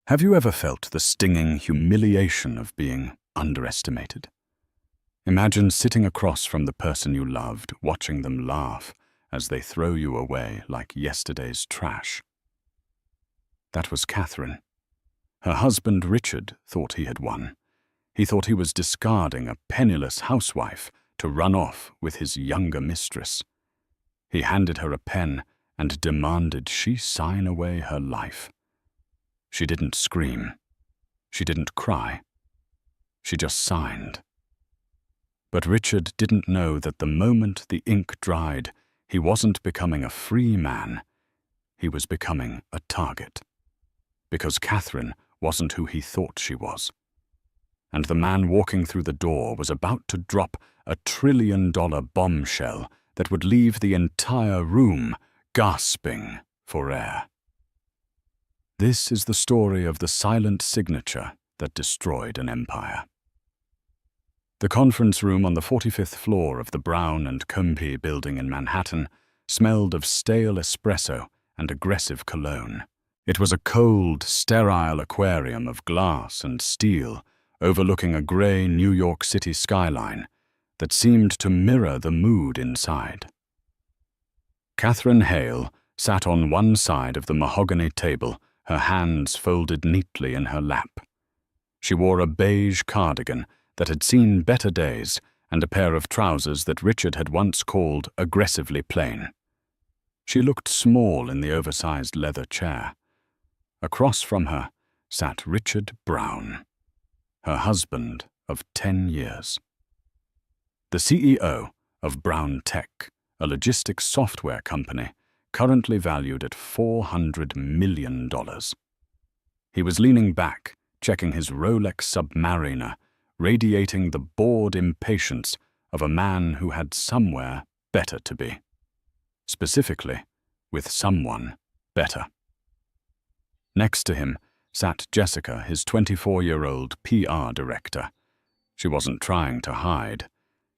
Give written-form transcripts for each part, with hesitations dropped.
Have you ever felt the stinging humiliation of being underestimated? Imagine sitting across from the person you loved, watching them laugh as they throw you away like yesterday's trash. That was Catherine. Her husband Richard thought he had won. He thought he was discarding a penniless housewife to run off with his younger mistress. He handed her a pen and demanded she sign away her life. She didn't scream. She didn't cry. She just signed. But Richard didn't know that the moment the ink dried, he wasn't becoming a free man. He was becoming a target. Because Catherine wasn't who he thought she was. And the man walking through the door was about to drop a trillion-dollar bombshell that would leave the entire room gasping for air. This is the story of the silent signature that destroyed an empire. The conference room on the 45th floor of the Brown and Compey building in Manhattan smelled of stale espresso and aggressive cologne. It was a cold, sterile aquarium of glass and steel overlooking a gray New York City skyline that seemed to mirror the mood inside. Catherine Hale sat on one side of the mahogany table, her hands folded neatly in her lap. She wore a beige cardigan that had seen better days and a pair of trousers that Richard had once called aggressively plain. She looked small in the oversized leather chair. Across from her sat Richard Brown, her husband of 10 years. The CEO of Brown Tech, a logistics software company, currently valued at $400 million. He was leaning back, checking his Rolex Submariner, radiating the bored impatience of a man who had somewhere better to be. Specifically, with someone better. Next to him sat Jessica, his 24-year-old PR director. She wasn't trying to hide.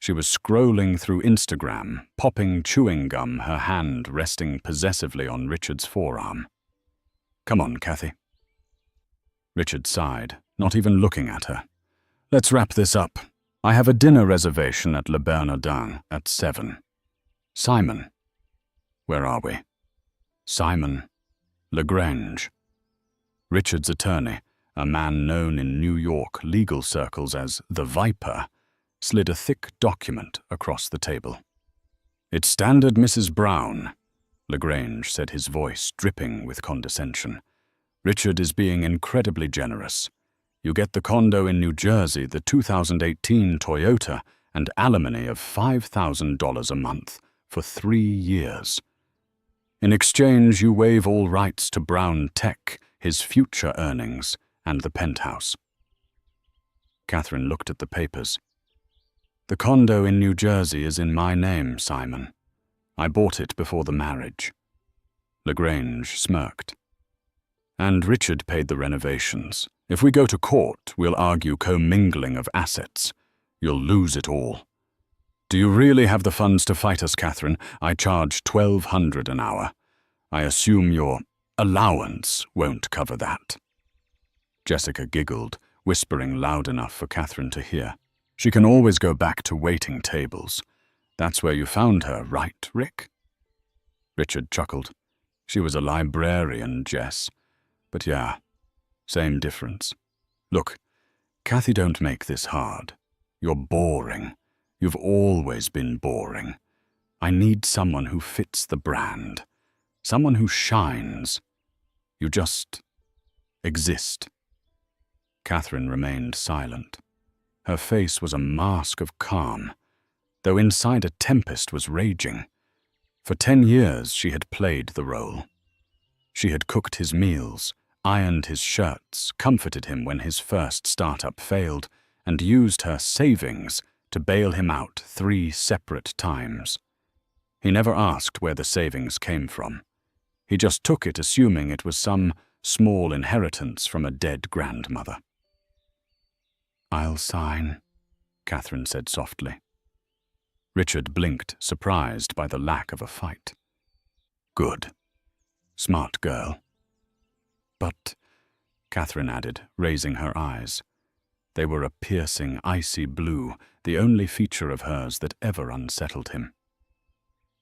She was scrolling through Instagram, popping chewing gum, her hand resting possessively on Richard's forearm. "Come on, Kathy." Richard sighed, not even looking at her. "Let's wrap this up. I have a dinner reservation at Le Bernardin at 7. Simon." "Where are we?" "Simon LaGrange." Richard's attorney, a man known in New York legal circles as the Viper, slid a thick document across the table. "It's standard, Mrs. Brown," LaGrange said, his voice dripping with condescension. "Richard is being incredibly generous. You get the condo in New Jersey, the 2018 Toyota, and alimony of $5,000 a month for 3 years. In exchange, you waive all rights to Brown Tech, his future earnings, and the penthouse." Catherine looked at the papers. "The condo in New Jersey is in my name, Simon. I bought it before the marriage." LaGrange smirked. "And Richard paid the renovations. If we go to court, we'll argue commingling of assets. You'll lose it all. Do you really have the funds to fight us, Catherine? I charge $1,200 an hour. I assume your allowance won't cover that." Jessica giggled, whispering loud enough for Catherine to hear. "She can always go back to waiting tables. That's where you found her, right, Rick?" Richard chuckled. "She was a librarian, Jess. But yeah, same difference. Look, Kathy, don't make this hard. You're boring. You've always been boring. I need someone who fits the brand. Someone who shines. You just exist." Catherine remained silent. Her face was a mask of calm, though inside a tempest was raging. For 10 years she had played the role. She had cooked his meals, ironed his shirts, comforted him when his first startup failed, and used her savings to bail him out 3 separate times. He never asked where the savings came from. He just took it, assuming it was some small inheritance from a dead grandmother. "I'll sign," Catherine said softly. Richard blinked, surprised by the lack of a fight. "Good. Smart girl. But Catherine added, raising her eyes. They were a piercing, icy blue, the only feature of hers that ever unsettled him.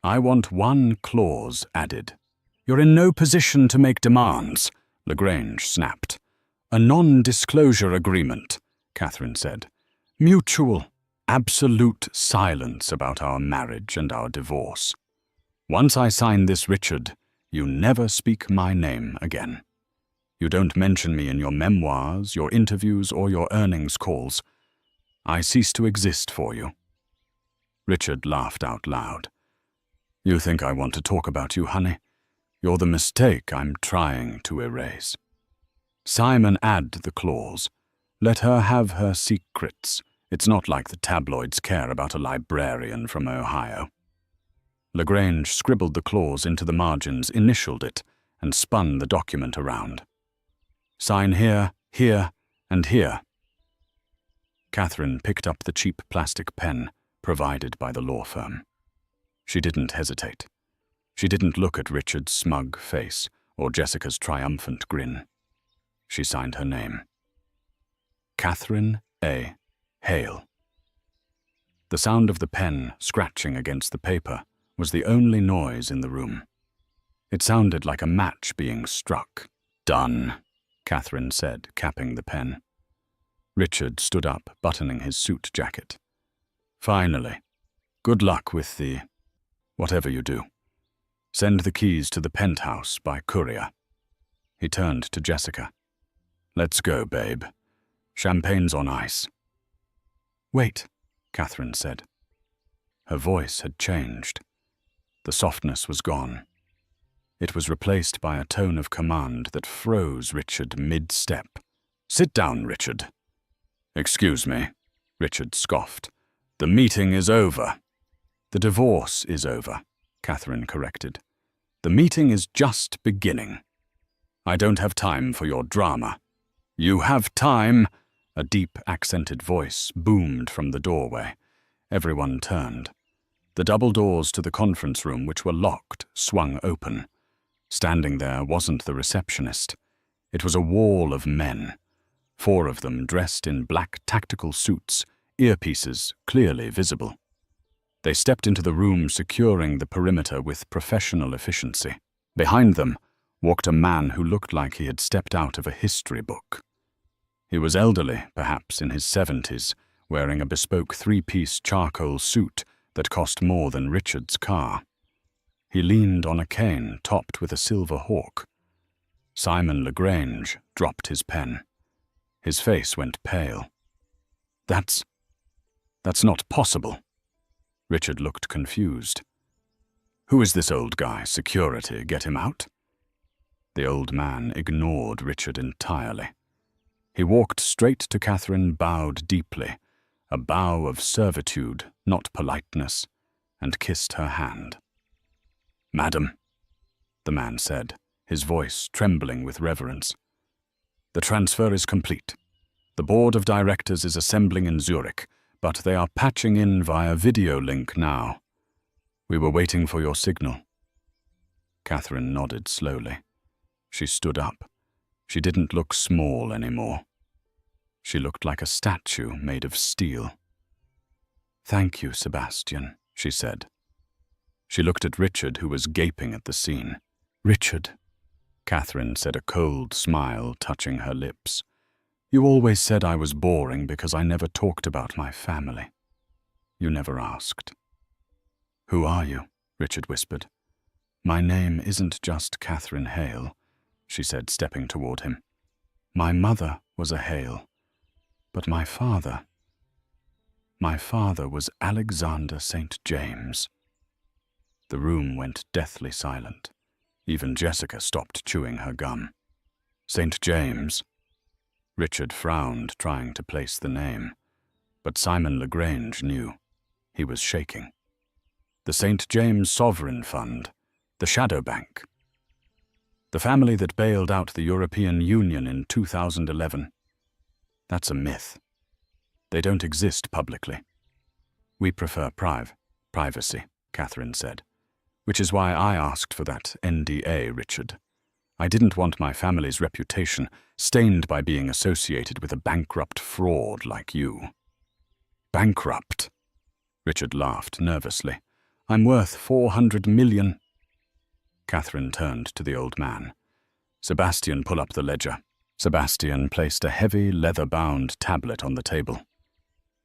I want one clause added. You're in no position to make demands, Lagrange snapped. A non-disclosure agreement, Catherine said. Mutual, absolute silence about our marriage and our divorce. Once I sign this, Richard, you never speak my name again. You don't mention me in your memoirs, your interviews, or your earnings calls. I cease to exist for you. Richard laughed out loud. You think I want to talk about you, honey? You're the mistake I'm trying to erase. Simon, add the clause. Let her have her secrets. It's not like the tabloids care about a librarian from Ohio. Lagrange scribbled the clause into the margins, initialed it, and spun the document around. Sign here, here, and here. Catherine picked up the cheap plastic pen provided by the law firm. She didn't hesitate. She didn't look at Richard's smug face or Jessica's triumphant grin. She signed her name. Catherine A. Hale. The sound of the pen scratching against the paper was the only noise in the room. It sounded like a match being struck. Done, Catherine said, capping the pen. Richard stood up, buttoning his suit jacket. Finally. Good luck with the... whatever you do. Send the keys to the penthouse by courier. He turned to Jessica. Let's go, babe. Champagne's on ice. Wait, Catherine said. Her voice had changed. The softness was gone. It was replaced by a tone of command that froze Richard mid-step. Sit down, Richard. Excuse me, Richard scoffed. The meeting is over. The divorce is over, Catherine corrected. The meeting is just beginning. I don't have time for your drama. You have time, a deep accented voice boomed from the doorway. Everyone turned. The double doors to the conference room, which were locked, swung open. Standing there wasn't the receptionist. It was a wall of men, 4 of them dressed in black tactical suits, earpieces clearly visible. They stepped into the room, securing the perimeter with professional efficiency. Behind them walked a man who looked like he had stepped out of a history book. He was elderly, perhaps in his 70s, wearing a bespoke 3-piece charcoal suit that cost more than Richard's car. He leaned on a cane topped with a silver hawk. Simon Lagrange dropped his pen. His face went pale. That's not possible. Richard looked confused. Who is this old guy? Security, get him out? The old man ignored Richard entirely. He walked straight to Catherine, bowed deeply, a bow of servitude, not politeness, and kissed her hand. Madam, the man said, his voice trembling with reverence. The transfer is complete. The board of directors is assembling in Zurich, but they are patching in via video link now. We were waiting for your signal. Catherine nodded slowly. She stood up. She didn't look small anymore. She looked like a statue made of steel. Thank you, Sebastian, she said. She looked at Richard, who was gaping at the scene. Richard, Catherine said, a cold smile touching her lips. You always said I was boring because I never talked about my family. You never asked. Who are you? Richard whispered. My name isn't just Catherine Hale, she said, stepping toward him. My mother was a Hale, but my father was Alexander St. James. The room went deathly silent. Even Jessica stopped chewing her gum. St. James? Richard frowned, trying to place the name. But Simon Lagrange knew. He was shaking. The St. James Sovereign Fund, the shadow bank. The family that bailed out the European Union in 2011. That's a myth. They don't exist publicly. We prefer privacy, Catherine said. Which is why I asked for that NDA, Richard. I didn't want my family's reputation stained by being associated with a bankrupt fraud like you." "Bankrupt?" Richard laughed nervously. "I'm worth 400 million. Catherine turned to the old man. "Sebastian, pull up the ledger." Sebastian placed a heavy, leather-bound tablet on the table.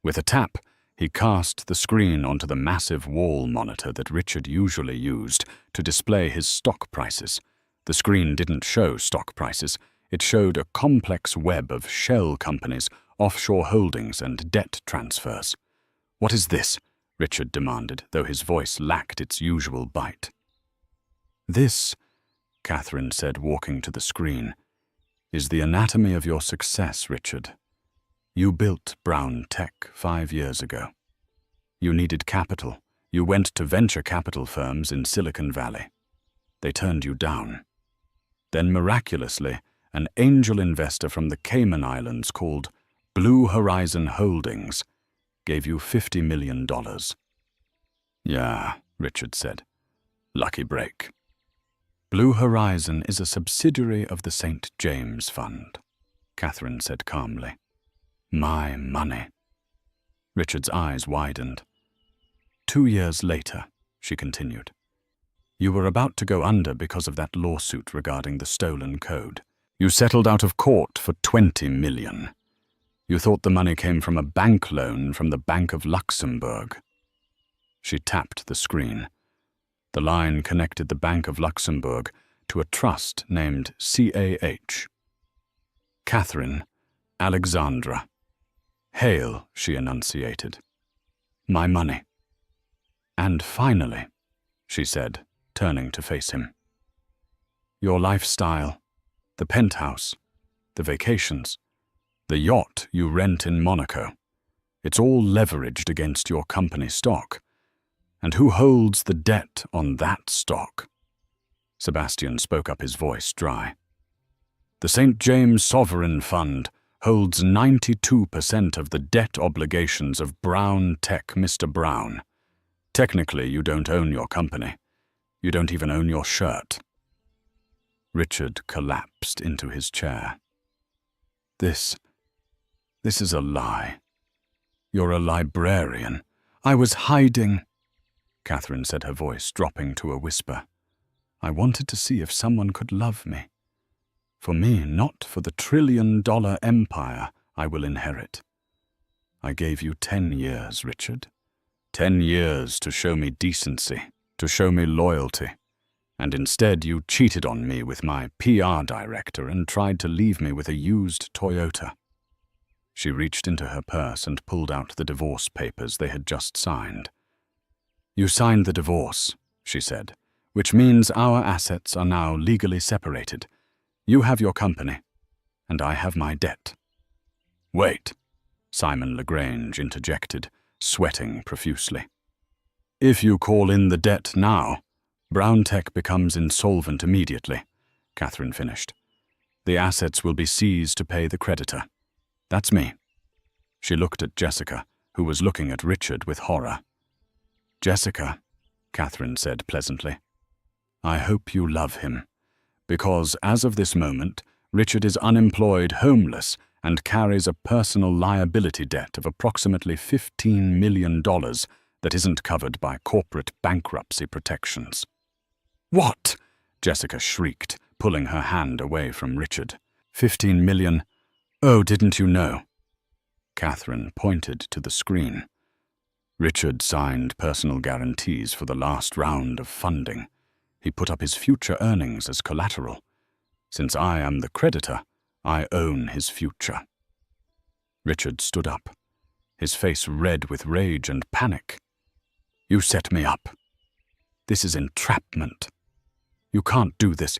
With a tap, he cast the screen onto the massive wall monitor that Richard usually used to display his stock prices. The screen didn't show stock prices. It showed a complex web of shell companies, offshore holdings, and debt transfers. "What is this?" Richard demanded, though his voice lacked its usual bite. "This," Catherine said, walking to the screen, "is the anatomy of your success, Richard. You built Brown Tech 5 years ago. You needed capital. You went to venture capital firms in Silicon Valley. They turned you down. Then miraculously, an angel investor from the Cayman Islands called Blue Horizon Holdings gave you $50 million. "Yeah," Richard said. "Lucky break." "Blue Horizon is a subsidiary of the St. James Fund," Catherine said calmly. "My money." Richard's eyes widened. 2 years later," she continued, "you were about to go under because of that lawsuit regarding the stolen code. You settled out of court for $20 million. You thought the money came from a bank loan from the Bank of Luxembourg." She tapped the screen. The line connected the Bank of Luxembourg to a trust named CAH. "Catherine, Alexandra. Hail," she enunciated. "My money." "And finally," she said, turning to face him, "your lifestyle, the penthouse, the vacations, the yacht you rent in Monaco. It's all leveraged against your company stock. And who holds the debt on that stock?" Sebastian spoke up, his voice dry. "The St. James Sovereign Fund holds 92% of the debt obligations of Brown Tech, Mr. Brown. Technically, you don't own your company. You don't even own your shirt." Richard collapsed into his chair. This is a lie. You're a librarian." "I was hiding," Catherine said, her voice dropping to a whisper. "I wanted to see if someone could love me. For me, not for the $1 trillion empire I will inherit. I gave you 10 years, Richard. 10 years to show me decency, to show me loyalty. And instead you cheated on me with my PR director and tried to leave me with a used Toyota." She reached into her purse and pulled out the divorce papers they had just signed. "You signed the divorce," she said, "which means our assets are now legally separated. You have your company, and I have my debt." "Wait," Simon Lagrange interjected, sweating profusely. "If you call in the debt now, Brown Tech becomes insolvent immediately," Catherine finished. "The assets will be seized to pay the creditor. That's me." She looked at Jessica, who was looking at Richard with horror. "Jessica," Catherine said pleasantly, "I hope you love him, because as of this moment, Richard is unemployed, homeless, and carries a personal liability debt of approximately $15 million that isn't covered by corporate bankruptcy protections." "What?" Jessica shrieked, pulling her hand away from Richard. $15 million? Oh, didn't you know?" Catherine pointed to the screen. "Richard signed personal guarantees for the last round of funding. He put up his future earnings as collateral. Since I am the creditor, I own his future." Richard stood up, his face red with rage and panic. "You set me up. This is entrapment. You can't do this."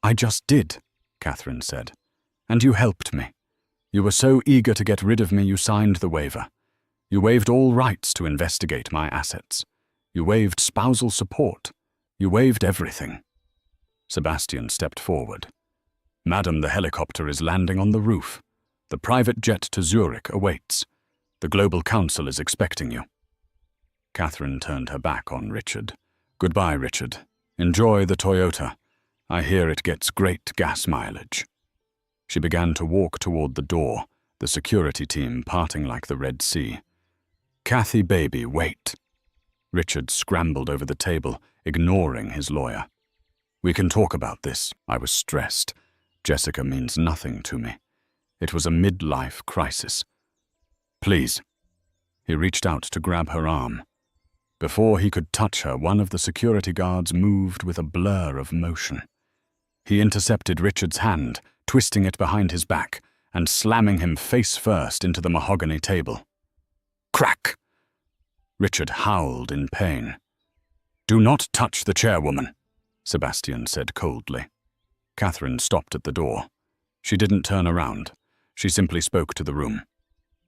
"I just did," Catherine said. "And you helped me. You were so eager to get rid of me, you signed the waiver. You waived all rights to investigate my assets. You waived spousal support. You waived everything." Sebastian stepped forward. "Madam, the helicopter is landing on the roof. The private jet to Zurich awaits. The Global Council is expecting you." Catherine turned her back on Richard. "Goodbye, Richard. Enjoy the Toyota. I hear it gets great gas mileage. She began to walk toward the door, the security team parting like the Red Sea. Kathy, baby, wait. Richard scrambled over the table, ignoring his lawyer. We can talk about this. I was stressed. Jessica means nothing to me. It was a midlife crisis. Please. He reached out to grab her arm. Before he could touch her, one of the security guards moved with a blur of motion. He intercepted Richard's hand, twisting it behind his back, and slamming him face first into the mahogany table. Crack! Richard howled in pain. Do not touch the chairwoman, Sebastian said coldly. Catherine stopped at the door. She didn't turn around. She simply spoke to the room.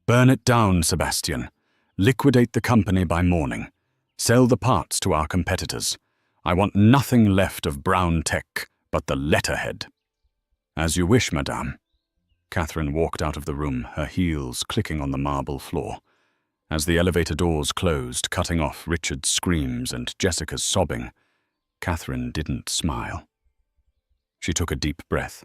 Burn it down, Sebastian. Liquidate the company by morning. Sell the parts to our competitors. I want nothing left of Brown Tech but the letterhead. As you wish, madame. Catherine walked out of the room, her heels clicking on the marble floor. As the elevator doors closed, cutting off Richard's screams and Jessica's sobbing, Catherine didn't smile. She took a deep breath.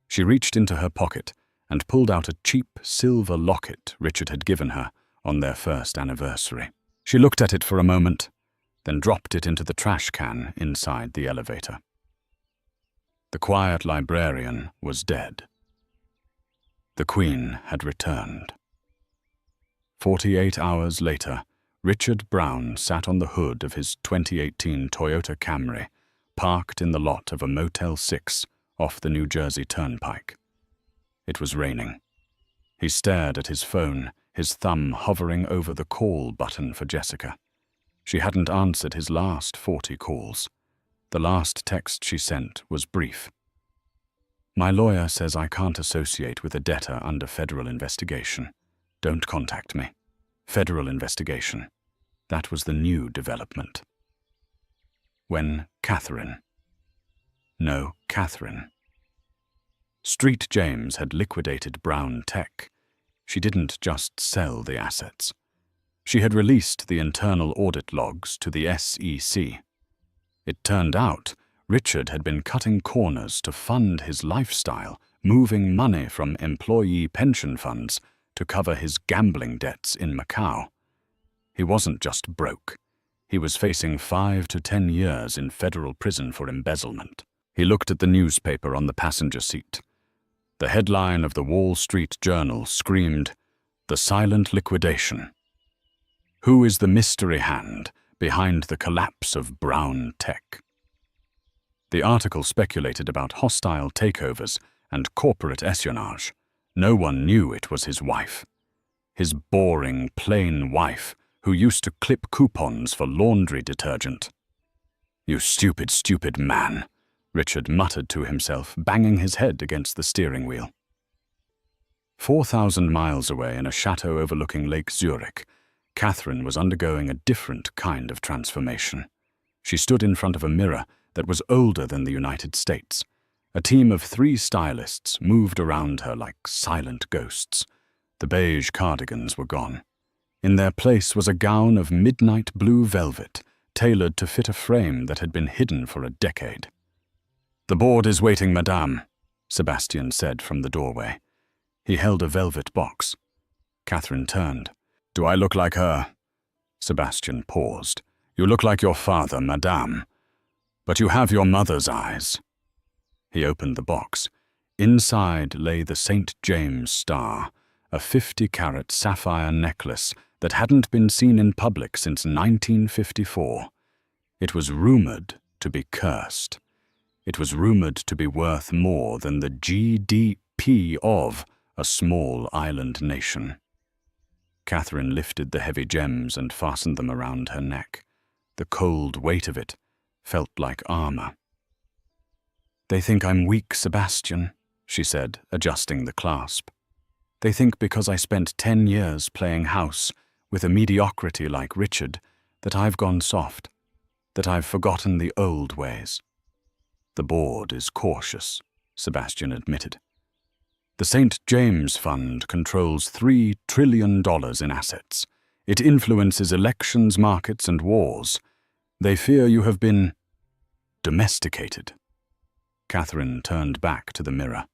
She reached into her pocket and pulled out a cheap silver locket Richard had given her on their first anniversary. She looked at it for a moment, then dropped it into the trash can inside the elevator. The quiet librarian was dead. The Queen had returned. 48 hours later, Richard Brown sat on the hood of his 2018 Toyota Camry, parked in the lot of a Motel 6 off the New Jersey Turnpike. It was raining. He stared at his phone, his thumb hovering over the call button for Jessica. She hadn't answered his last 40 calls. The last text she sent was brief. My lawyer says I can't associate with a debtor under federal investigation. Don't contact me. Federal investigation. That was the new development. When Catherine. No, Catherine. Street James had liquidated Brown Tech. She didn't just sell the assets. She had released the internal audit logs to the SEC. It turned out Richard had been cutting corners to fund his lifestyle, moving money from employee pension funds to cover his gambling debts in Macau. He wasn't just broke. He was facing 5 to 10 years in federal prison for embezzlement. He looked at the newspaper on the passenger seat. The headline of the Wall Street Journal screamed, "The Silent Liquidation." Who is the mystery hand behind the collapse of Brown Tech? The article speculated about hostile takeovers and corporate espionage. No one knew it was his wife. His boring, plain wife who used to clip coupons for laundry detergent. You stupid, stupid man, Richard muttered to himself, banging his head against the steering wheel. 4,000 miles away in a chateau overlooking Lake Zurich, Catherine was undergoing a different kind of transformation. She stood in front of a mirror that was older than the United States. A team of 3 stylists moved around her like silent ghosts. The beige cardigans were gone. In their place was a gown of midnight blue velvet, tailored to fit a frame that had been hidden for a decade. The board is waiting, madame, Sebastian said from the doorway. He held a velvet box. Catherine turned. Do I look like her? Sebastian paused. You look like your father, madame. But you have your mother's eyes. He opened the box. Inside lay the St. James star, a 50-carat sapphire necklace that hadn't been seen in public since 1954. It was rumored to be cursed. It was rumored to be worth more than the GDP of a small island nation. Catherine lifted the heavy gems and fastened them around her neck. The cold weight of it felt like armor. They think I'm weak, Sebastian, she said, adjusting the clasp. They think because I spent 10 years playing house with a mediocrity like Richard that I've gone soft, that I've forgotten the old ways. The board is cautious, Sebastian admitted. The St. James Fund controls $3 trillion in assets. It influences elections, markets, and wars. They fear you have been domesticated. Catherine turned back to the mirror.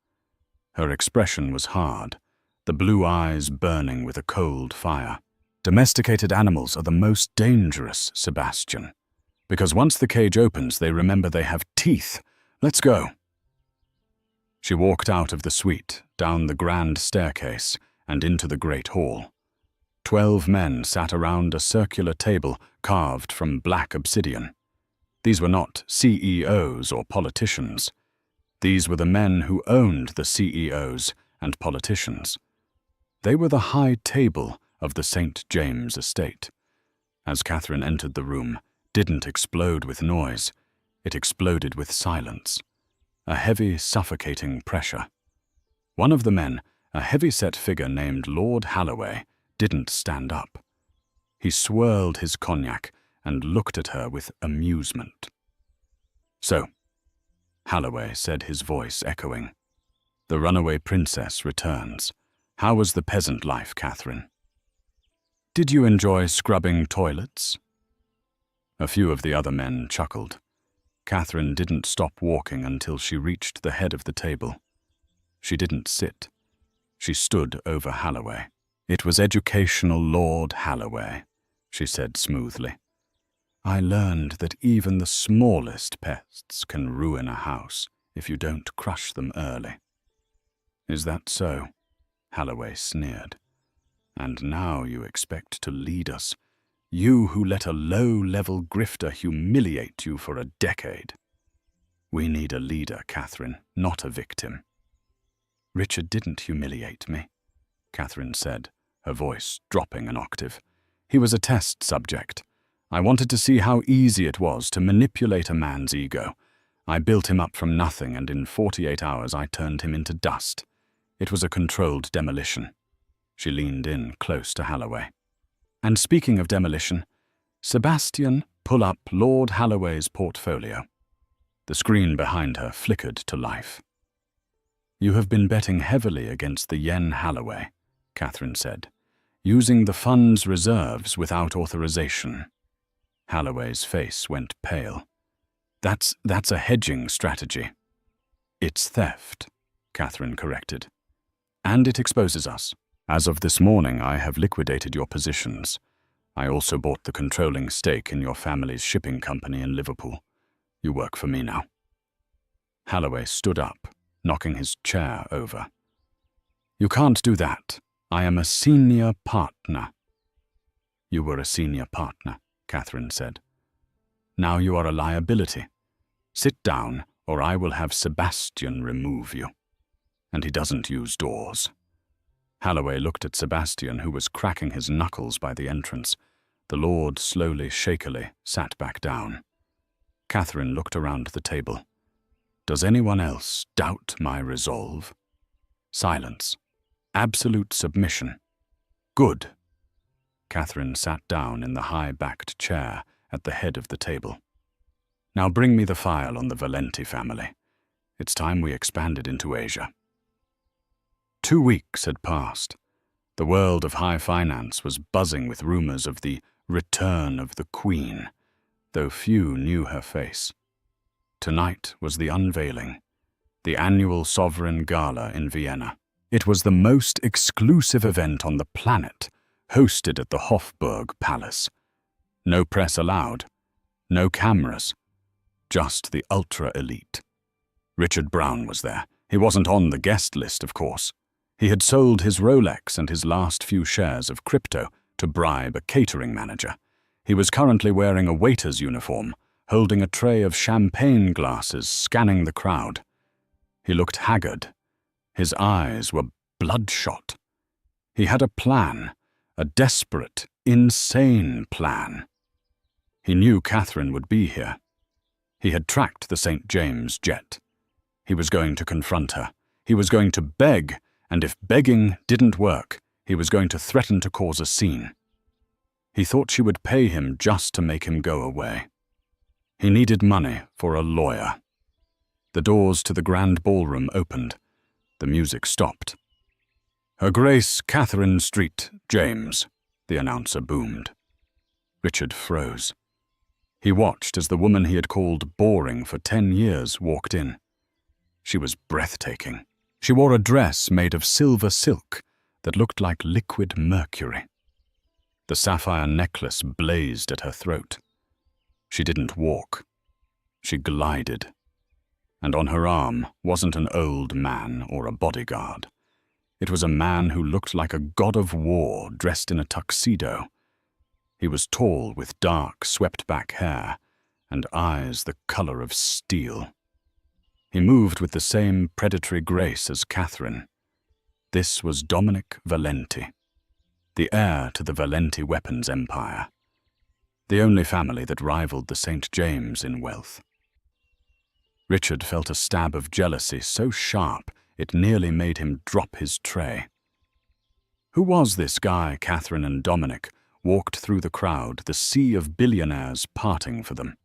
Her expression was hard, the blue eyes burning with a cold fire. Domesticated animals are the most dangerous, Sebastian. Because once the cage opens, they remember they have teeth. Let's go. She walked out of the suite, down the grand staircase, and into the great hall. 12 men sat around a circular table carved from black obsidian. These were not CEOs or politicians. These were the men who owned the CEOs and politicians. They were the high table of the St. James estate. As Catherine entered the room, didn't explode with noise. It exploded with silence. A heavy, suffocating pressure. One of the men, a heavy-set figure named Lord Holloway, didn't stand up. He swirled his cognac and looked at her with amusement. "So," Holloway said, his voice echoing, "the runaway princess returns. How was the peasant life, Catherine? Did you enjoy scrubbing toilets?" A few of the other men chuckled. Catherine didn't stop walking until she reached the head of the table. She didn't sit. She stood over Holloway. "It was educational, Lord Holloway," she said smoothly. "I learned that even the smallest pests can ruin a house if you don't crush them early." "Is that so?" Holloway sneered. "And now you expect to lead us, you who let a low-level grifter humiliate you for a decade." "We need a leader, Catherine, not a victim." "Richard didn't humiliate me," Catherine said, her voice dropping an octave. "He was a test subject. I wanted to see how easy it was to manipulate a man's ego. I built him up from nothing, and in 48 hours I turned him into dust. It was a controlled demolition." She leaned in close to Holloway. "And speaking of demolition, Sebastian, pull up Lord Holloway's portfolio." The screen behind her flickered to life. "You have been betting heavily against the yen Holloway," Catherine said, "using the fund's reserves without authorization." Holloway's face went pale. That's a hedging strategy." "It's theft," Catherine corrected. "And it exposes us. As of this morning, I have liquidated your positions. I also bought the controlling stake in your family's shipping company in Liverpool. You work for me now." Holloway stood up, knocking his chair over. "You can't do that. I am a senior partner." "You were a senior partner," Catherine said. "Now you are a liability. Sit down, or I will have Sebastian remove you. And he doesn't use doors." Holloway looked at Sebastian, who was cracking his knuckles by the entrance. The Lord slowly, shakily, sat back down. Catherine looked around the table. "Does anyone else doubt my resolve?" Silence. Absolute submission. "Good." Catherine sat down in the high-backed chair at the head of the table. "Now bring me the file on the Valenti family. It's time we expanded into Asia." 2 weeks had passed. The world of high finance was buzzing with rumors of the return of the Queen, though few knew her face. Tonight was the unveiling, the annual sovereign gala in Vienna. It was the most exclusive event on the planet, hosted at the Hofburg Palace. No press allowed, no cameras, just the ultra-elite. Richard Brown was there. He wasn't on the guest list, of course. He had sold his Rolex and his last few shares of crypto to bribe a catering manager. He was currently wearing a waiter's uniform, holding a tray of champagne glasses, scanning the crowd. He looked haggard. His eyes were bloodshot. He had a plan, a desperate, insane plan. He knew Catherine would be here. He had tracked the St. James jet. He was going to confront her. He was going to beg, and if begging didn't work, he was going to threaten to cause a scene. He thought she would pay him just to make him go away. He needed money for a lawyer. The doors to the grand ballroom opened. The music stopped. "Her Grace Catherine Street, James," the announcer boomed. Richard froze. He watched as the woman he had called boring for 10 years walked in. She was breathtaking. She wore a dress made of silver silk that looked like liquid mercury. The sapphire necklace blazed at her throat. She didn't walk. She glided. And on her arm wasn't an old man or a bodyguard. It was a man who looked like a god of war dressed in a tuxedo. He was tall with dark, swept-back hair and eyes the color of steel. He moved with the same predatory grace as Catherine. This was Dominic Valenti, the heir to the Valenti weapons empire, the only family that rivaled the St. James in wealth. Richard felt a stab of jealousy so sharp it nearly made him drop his tray. Who was this guy Catherine and Dominic walked through the crowd, the sea of billionaires parting for them?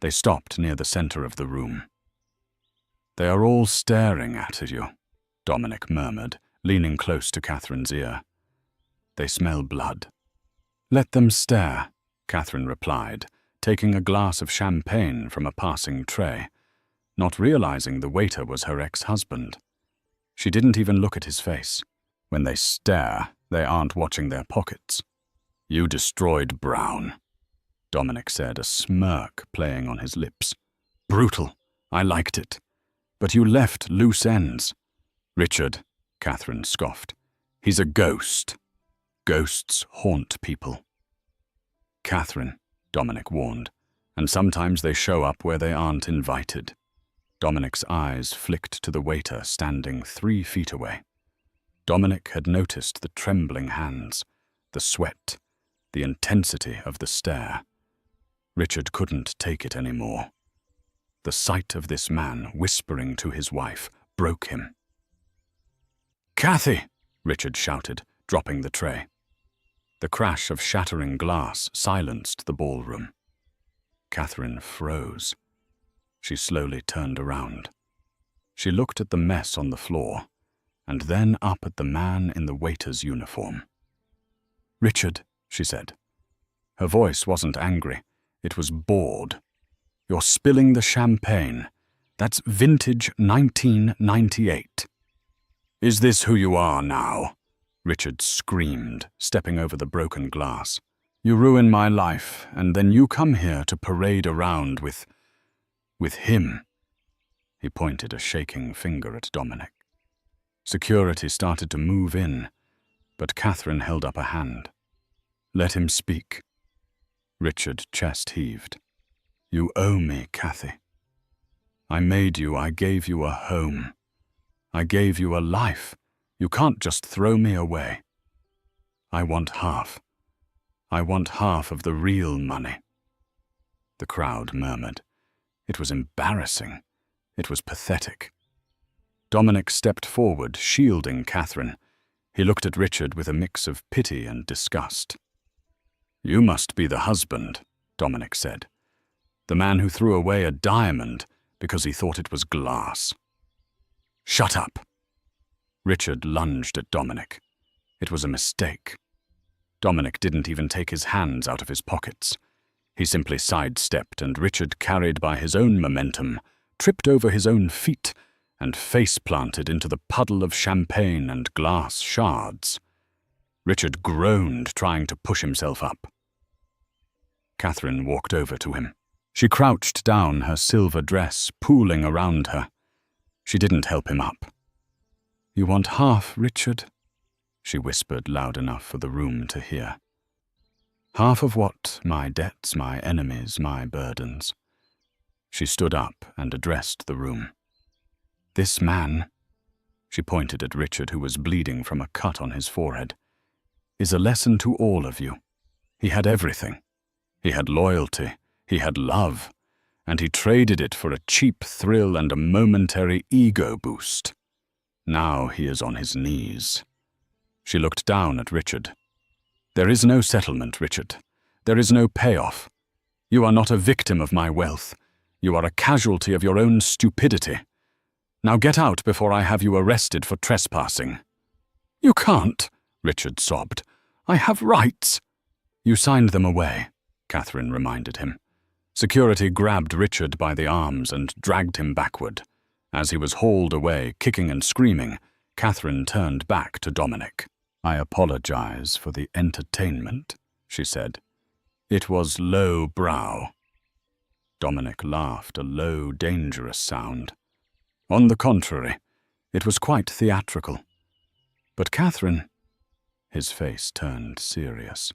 They stopped near the center of the room. "They are all staring at you," Dominic murmured, leaning close to Catherine's ear. "They smell blood." "Let them stare," Catherine replied, taking a glass of champagne from a passing tray, not realizing the waiter was her ex-husband. She didn't even look at his face. When they stare, they aren't watching their pockets. "You destroyed Brown," Dominic said, a smirk playing on his lips. "Brutal. I liked it. But you left loose ends." "Richard," Catherine scoffed. "He's a ghost. Ghosts haunt people." "Catherine," Dominic warned, "and sometimes they show up where they aren't invited." Dominic's eyes flicked to the waiter standing 3 feet away. Dominic had noticed the trembling hands, the sweat, the intensity of the stare. Richard couldn't take it anymore. The sight of this man whispering to his wife broke him. "Cathy!" Richard shouted, dropping the tray. The crash of shattering glass silenced the ballroom. Catherine froze. She slowly turned around. She looked at the mess on the floor, and then up at the man in the waiter's uniform. "Richard," she said. Her voice wasn't angry. It was bored. "You're spilling the champagne. That's vintage 1998. "Is this who you are now?" Richard screamed, stepping over the broken glass. "You ruin my life, and then you come here to parade around with him." He pointed a shaking finger at Dominic. Security started to move in, but Catherine held up a hand. "Let him speak." Richard chest heaved. "You owe me, Cathy. I made you, I gave you a home. I gave you a life. You can't just throw me away. I want half. I want half of the real money." The crowd murmured. It was embarrassing. It was pathetic. Dominic stepped forward, shielding Catherine. He looked at Richard with a mix of pity and disgust. "You must be the husband," Dominic said. "The man who threw away a diamond because he thought it was glass." "Shut up!" Richard lunged at Dominic. It was a mistake. Dominic didn't even take his hands out of his pockets. He simply sidestepped, and Richard, carried by his own momentum, tripped over his own feet and face-planted into the puddle of champagne and glass shards. Richard groaned, trying to push himself up. Catherine walked over to him. She crouched down, her silver dress pooling around her. She didn't help him up. "You want half, Richard?" she whispered loud enough for the room to hear. "Half of what? My debts, my enemies, my burdens." She stood up and addressed the room. "This man," she pointed at Richard, who was bleeding from a cut on his forehead, "is a lesson to all of you. He had everything. He had loyalty, he had love, and he traded it for a cheap thrill and a momentary ego boost. Now he is on his knees." She looked down at Richard. "There is no settlement, Richard. There is no payoff. You are not a victim of my wealth. You are a casualty of your own stupidity. Now get out before I have you arrested for trespassing." "You can't," Richard sobbed. "I have rights." "You signed them away," Catherine reminded him. Security grabbed Richard by the arms and dragged him backward. As he was hauled away, kicking and screaming, Catherine turned back to Dominic. "I apologize for the entertainment," she said. "It was low-brow." Dominic laughed, a low, dangerous sound. "On the contrary, it was quite theatrical. But Catherine—" His face turned serious.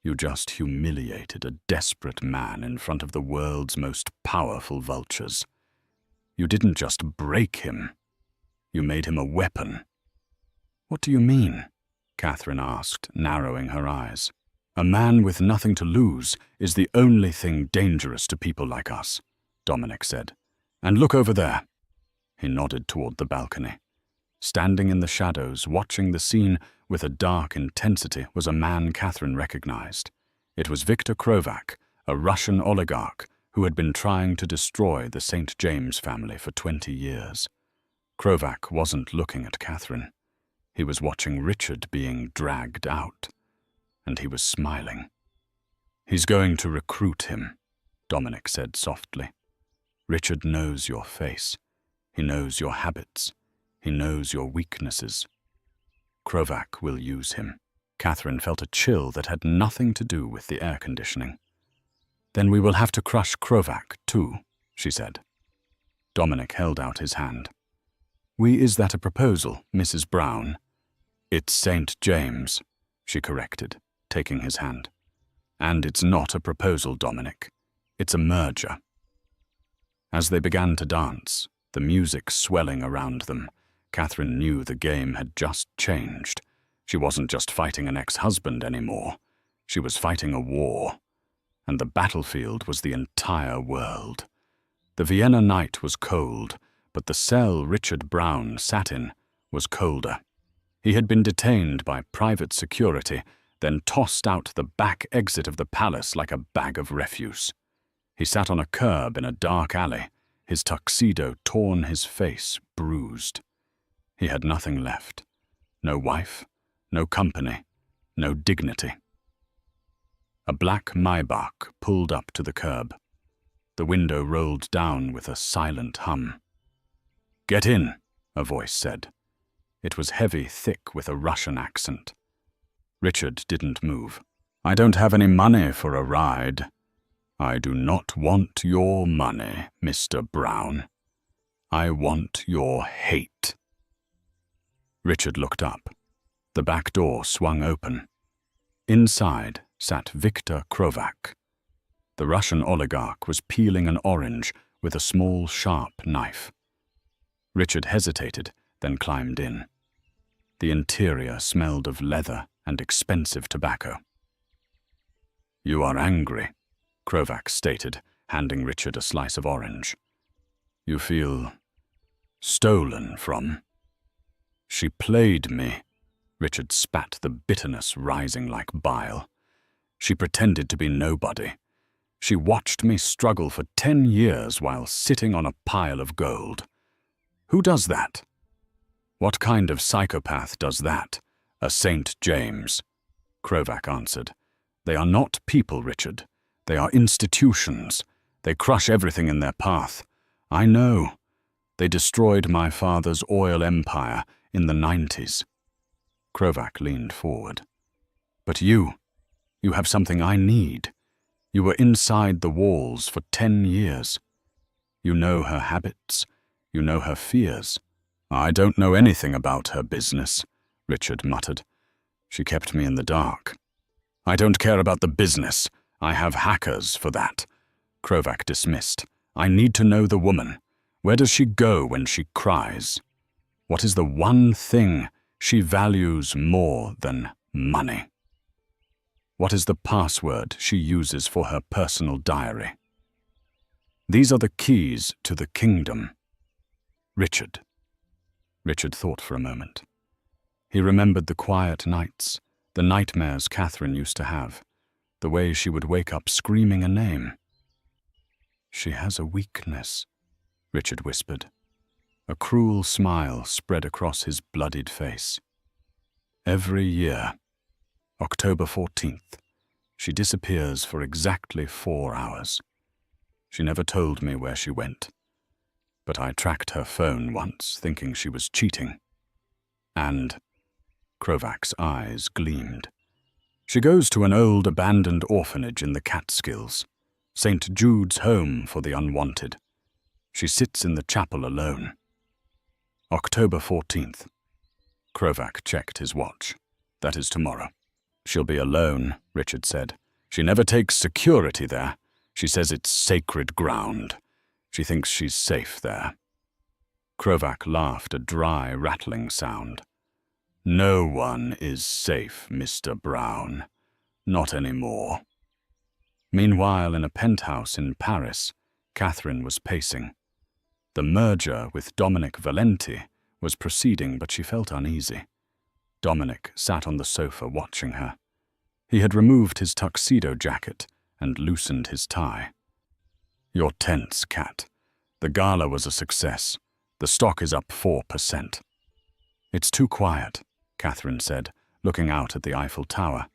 "You just humiliated a desperate man in front of the world's most powerful vultures. You didn't just break him. You made him a weapon." "What do you mean?" Catherine asked, narrowing her eyes. "A man with nothing to lose is the only thing dangerous to people like us," Dominic said. "And look over there." He nodded toward the balcony. Standing in the shadows, watching the scene with a dark intensity, was a man Catherine recognized. It was Viktor Krovac, a Russian oligarch who had been trying to destroy the St. James family for 20 years. Krovac wasn't looking at Catherine. He was watching Richard being dragged out, and he was smiling. "He's going to recruit him," Dominic said softly. "Richard knows your face. He knows your habits. He knows your weaknesses. Krovac will use him." Catherine felt a chill that had nothing to do with the air conditioning. "Then we will have to crush Krovac, too," she said. Dominic held out his hand. "Is that a proposal, Mrs. Brown?" "It's St. James," she corrected, taking his hand. "And it's not a proposal, Dominic. It's a merger." As they began to dance, the music swelling around them, Catherine knew the game had just changed. She wasn't just fighting an ex-husband anymore. She was fighting a war. And the battlefield was the entire world. The Vienna night was cold, but the cell Richard Brown sat in was colder. He had been detained by private security, then tossed out the back exit of the palace like a bag of refuse. He sat on a curb in a dark alley, his tuxedo torn, his face bruised. He had nothing left. No wife, no company, no dignity. A black Maybach pulled up to the curb. The window rolled down with a silent hum. "Get in," a voice said. It was heavy, thick, with a Russian accent. Richard didn't move. "I don't have any money for a ride." "I do not want your money, Mr. Brown. I want your hate." Richard looked up. The back door swung open. Inside sat Viktor Krovac. The Russian oligarch was peeling an orange with a small, sharp knife. Richard hesitated, then climbed in. The interior smelled of leather and expensive tobacco. "You are angry," Krovac stated, handing Richard a slice of orange. "You feel stolen from." "She played me." Richard spat, the bitterness rising like bile. "She pretended to be nobody. She watched me struggle for 10 years while sitting on a pile of gold. Who does that? What kind of psychopath does that? A St. James?" Krovac answered. "They are not people, Richard. They are institutions. They crush everything in their path. I know. They destroyed my father's oil empire in the 90s. Krovac leaned forward. "But you have something I need. You were inside the walls for 10 years. You know her habits. You know her fears." "I don't know anything about her business," Richard muttered. "She kept me in the dark." "I don't care about the business. I have hackers for that," Krovac dismissed. "I need to know the woman. Where does she go when she cries? What is the one thing she values more than money? What is the password she uses for her personal diary? These are the keys to the kingdom. Richard." Richard thought for a moment. He remembered the quiet nights, the nightmares Catherine used to have, the way she would wake up screaming a name. "She has a weakness," Richard whispered. A cruel smile spread across his bloodied face. "Every year, October 14th, she disappears for exactly 4 hours. She never told me where she went. but I tracked her phone once, thinking she was cheating. And Krovak's eyes gleamed. She goes to an old abandoned orphanage in the Catskills, St. Jude's Home for the Unwanted. She sits in the chapel alone. October 14th. Krovak checked his watch. That is tomorrow. She'll be alone, Richard said. She never takes security there. She says it's sacred ground. She thinks she's safe there. Krovak laughed, a dry, rattling sound. No one is safe, Mr. Brown. Not anymore. Meanwhile, in a penthouse in Paris, Catherine was pacing. The merger with Dominic Valenti was proceeding, but she felt uneasy. Dominic sat on the sofa watching her. He had removed his tuxedo jacket and loosened his tie. You're tense, Cat. The gala was a success. The stock is up 4%. It's too quiet, Catherine said, looking out at the Eiffel Tower.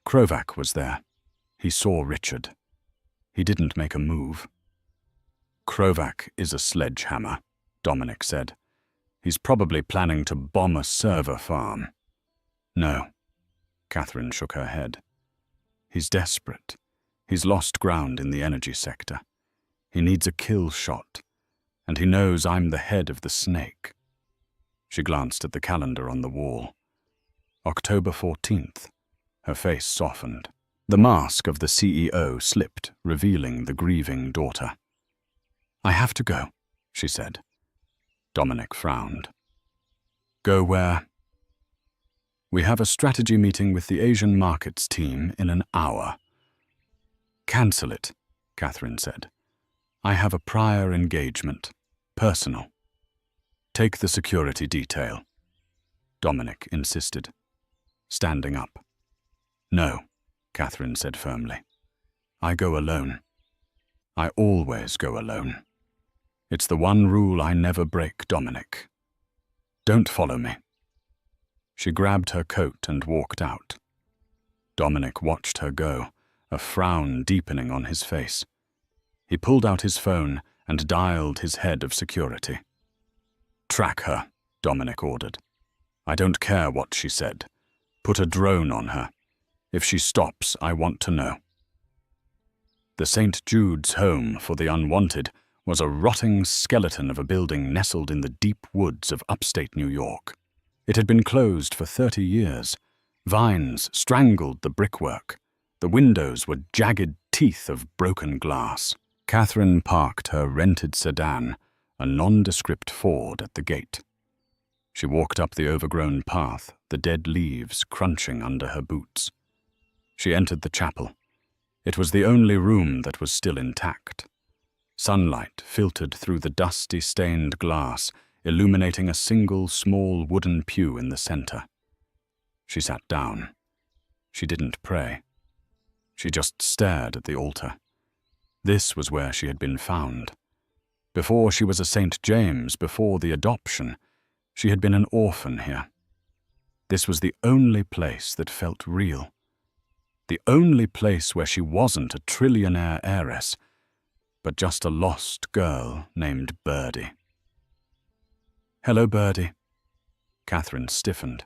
Krovak was there. He saw Richard. He didn't make a move. Krovak is a sledgehammer, Dominic said. He's probably planning to bomb a server farm. No. Catherine shook her head. He's desperate. He's lost ground in the energy sector. He needs a kill shot, and he knows I'm the head of the snake. She glanced at the calendar on the wall. October 14th. Her face softened. The mask of the CEO slipped, revealing the grieving daughter. I have to go, she said. Dominic frowned. Go where? We have a strategy meeting with the Asian markets team in an hour. Cancel it, Catherine said. I have a prior engagement. Personal. Take the security detail. Dominic insisted, standing up. No, Catherine said firmly. I go alone. I always go alone. It's the one rule I never break, Dominic. Don't follow me. She grabbed her coat and walked out. Dominic watched her go, a frown deepening on his face. He pulled out his phone and dialed his head of security. Track her, Dominic ordered. I don't care what she said. Put a drone on her. If she stops, I want to know. The St. Jude's Home for the Unwanted was a rotting skeleton of a building nestled in the deep woods of upstate New York. It had been closed for 30 years. Vines strangled the brickwork. The windows were jagged teeth of broken glass. Catherine parked her rented sedan, a nondescript Ford, at the gate. She walked up the overgrown path, the dead leaves crunching under her boots. She entered the chapel. It was the only room that was still intact. Sunlight filtered through the dusty, stained glass, illuminating a single small wooden pew in the center. She sat down. She didn't pray. She just stared at the altar. This was where she had been found. Before she was a St. James, before the adoption, she had been an orphan here. This was the only place that felt real. The only place where she wasn't a trillionaire heiress, but just a lost girl named Birdie. Hello, Birdie. Catherine stiffened.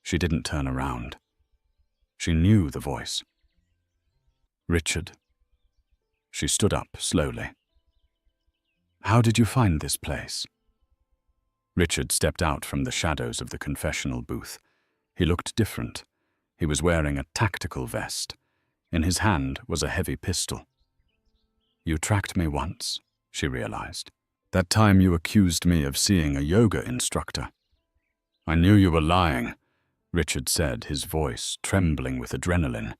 She didn't turn around. She knew the voice. Richard. She stood up slowly. How did you find this place? Richard stepped out from the shadows of the confessional booth. He looked different. He was wearing a tactical vest. In his hand was a heavy pistol. You tracked me once, she realized. That time you accused me of seeing a yoga instructor. I knew you were lying, Richard said, his voice trembling with adrenaline.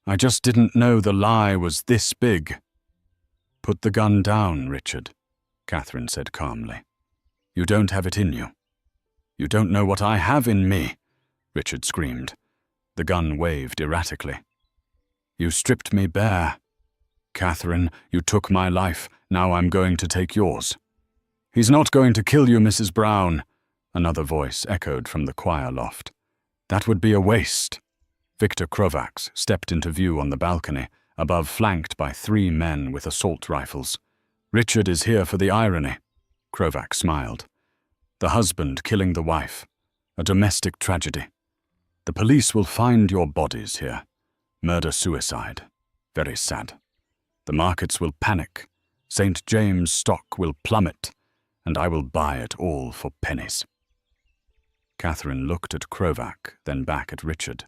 I just didn't know the lie was this big. Put the gun down, Richard, Catherine said calmly. You don't have it in you. You don't know what I have in me, Richard screamed. The gun waved erratically. You stripped me bare. Catherine, you took my life. Now I'm going to take yours. He's not going to kill you, Mrs. Brown, another voice echoed from the choir loft. That would be a waste. Victor Krovak stepped into view on the balcony, above, flanked by 3 men with assault rifles. Richard is here for the irony, Krovac smiled. The husband killing the wife. A domestic tragedy. The police will find your bodies here. Murder-suicide. Very sad. The markets will panic. St. James' stock will plummet, and I will buy it all for pennies. Catherine looked at Krovac, then back at Richard.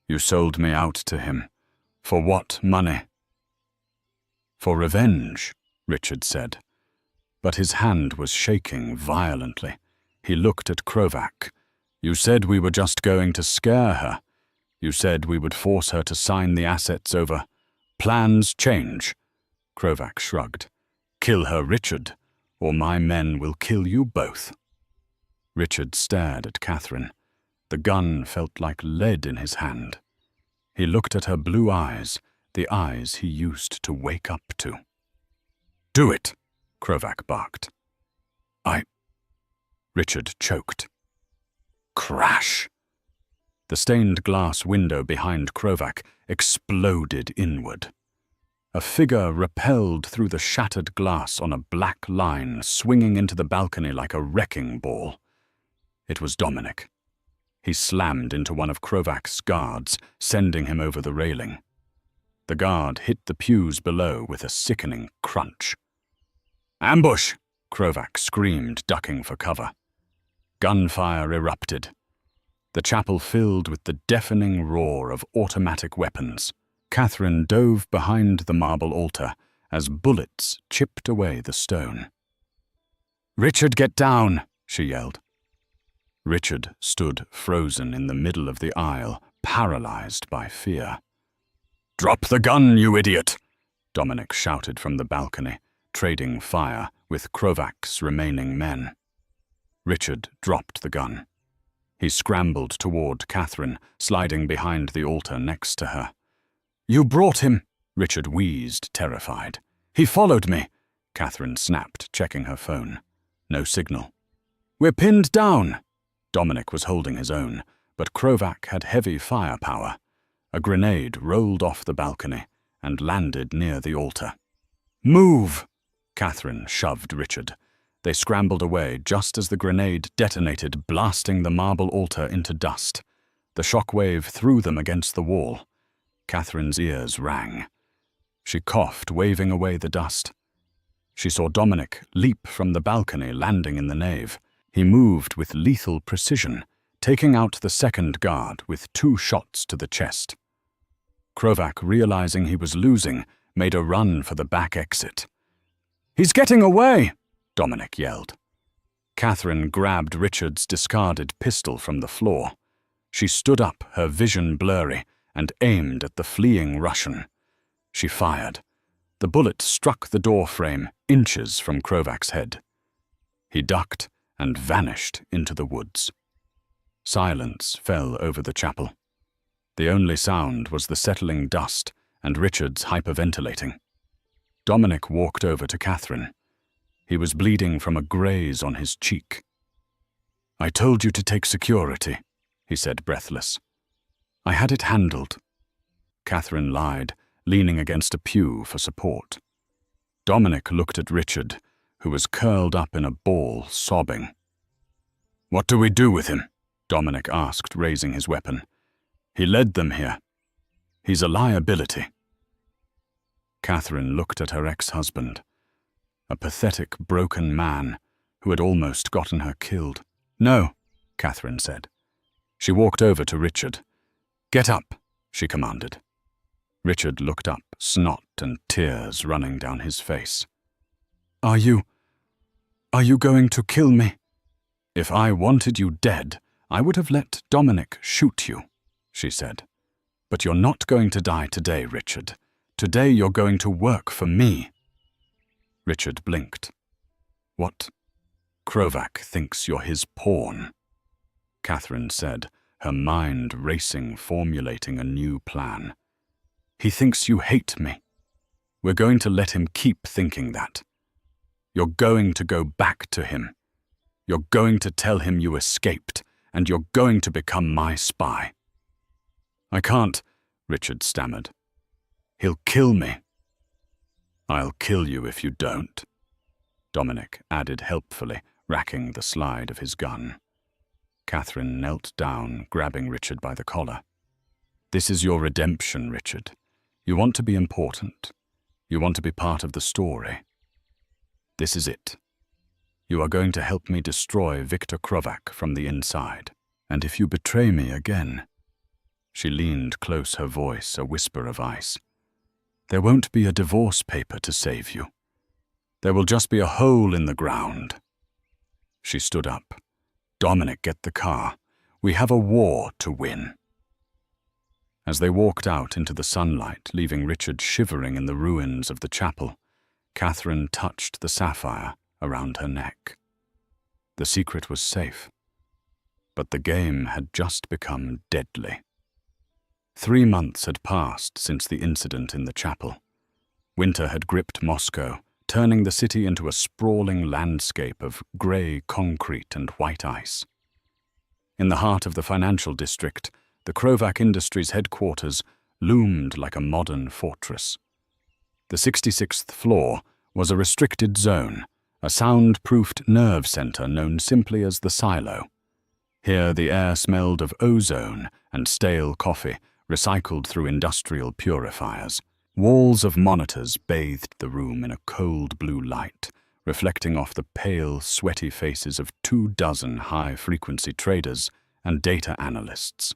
You sold me out to him. For what money? For revenge, Richard said. But his hand was shaking violently. He looked at Krovac. You said we were just going to scare her. You said we would force her to sign the assets over. Plans change. Krovac shrugged. Kill her, Richard, or my men will kill you both. Richard stared at Catherine. The gun felt like lead in his hand. He looked at her blue eyes, the eyes he used to wake up to. Do it, Krovac barked. Richard choked. Crash! The stained glass window behind Krovac exploded inward. A figure rappelled through the shattered glass on a black line, swinging into the balcony like a wrecking ball. It was Dominic. He slammed into one of Krovac's guards, sending him over the railing. The guard hit the pews below with a sickening crunch. Ambush! Krovac screamed, ducking for cover. Gunfire erupted. The chapel filled with the deafening roar of automatic weapons. Catherine dove behind the marble altar as bullets chipped away the stone. Richard, get down, she yelled. Richard stood frozen in the middle of the aisle, paralyzed by fear. Drop the gun, you idiot! Dominic shouted from the balcony, trading fire with Krovac's remaining men. Richard dropped the gun. He scrambled toward Catherine, sliding behind the altar next to her. You brought him, Richard wheezed, terrified. He followed me, Catherine snapped, checking her phone. No signal. We're pinned down. Dominic was holding his own, but Krovac had heavy firepower. A grenade rolled off the balcony and landed near the altar. Move! Catherine shoved Richard. They scrambled away just as the grenade detonated, blasting the marble altar into dust. The shockwave threw them against the wall. Catherine's ears rang. She coughed, waving away the dust. She saw Dominic leap from the balcony, landing in the nave. He moved with lethal precision, taking out the second guard with 2 shots to the chest. Krovac, realizing he was losing, made a run for the back exit. He's getting away! Dominic yelled. Catherine grabbed Richard's discarded pistol from the floor. She stood up, her vision blurry, and aimed at the fleeing Russian. She fired. The bullet struck the door frame, inches from Krovac's head. He ducked and vanished into the woods. Silence fell over the chapel. The only sound was the settling dust and Richard's hyperventilating. Dominic walked over to Catherine. He was bleeding from a graze on his cheek. I told you to take security, he said, breathless. I had it handled. Catherine lied, leaning against a pew for support. Dominic looked at Richard, who was curled up in a ball, sobbing. What do we do with him? Dominic asked, raising his weapon. He led them here. He's a liability. Catherine looked at her ex-husband, a pathetic, broken man who had almost gotten her killed. No, Catherine said. She walked over to Richard. Get up, she commanded. Richard looked up, snot and tears running down his face. Are you going to kill me? If I wanted you dead, I would have let Dominic shoot you, she said. But you're not going to die today, Richard. Today you're going to work for me. Richard blinked. What? Krovac thinks you're his pawn, Catherine said, her mind racing, formulating a new plan. He thinks you hate me. We're going to let him keep thinking that. You're going to go back to him. You're going to tell him you escaped, and you're going to become my spy. I can't, Richard stammered. He'll kill me. I'll kill you if you don't, Dominic added helpfully, racking the slide of his gun. Catherine knelt down, grabbing Richard by the collar. "This is your redemption, Richard. You want to be important. You want to be part of the story. This is it. You are going to help me destroy Viktor Krovac from the inside. And if you betray me again—" She leaned close, her voice a whisper of ice. "There won't be a divorce paper to save you. There will just be a hole in the ground." She stood up. "Dominic, get the car. We have a war to win." As they walked out into the sunlight, leaving Richard shivering in the ruins of the chapel, Catherine touched the sapphire around her neck. The secret was safe, but the game had just become deadly. 3 months had passed since the incident in the chapel. Winter had gripped Moscow, turning the city into a sprawling landscape of grey concrete and white ice. In the heart of the financial district, the Krovac Industries headquarters loomed like a modern fortress. The 66th floor was a restricted zone, a sound-proofed nerve center known simply as the silo. Here the air smelled of ozone and stale coffee, recycled through industrial purifiers. Walls of monitors bathed the room in a cold blue light, reflecting off the pale, sweaty faces of 24 high-frequency traders and data analysts.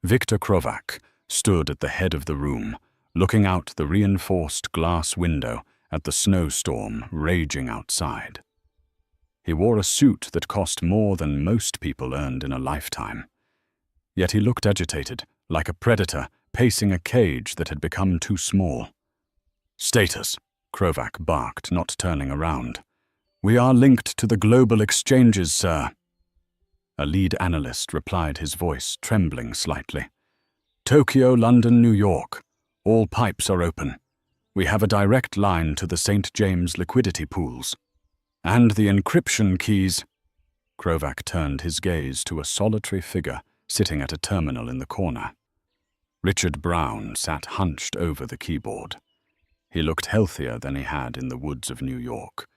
Viktor Krovac stood at the head of the room, looking out the reinforced glass window at the snowstorm raging outside. He wore a suit that cost more than most people earned in a lifetime. Yet he looked agitated, like a predator pacing a cage that had become too small. "Status," Krovac barked, not turning around. "We are linked to the global exchanges, sir." A lead analyst replied, his voice trembling slightly. "Tokyo, London, New York. All pipes are open. We have a direct line to the St. James liquidity pools. And the encryption keys—" Krovac turned his gaze to a solitary figure sitting at a terminal in the corner. Richard Brown sat hunched over the keyboard. He looked healthier than he had in the woods of New York.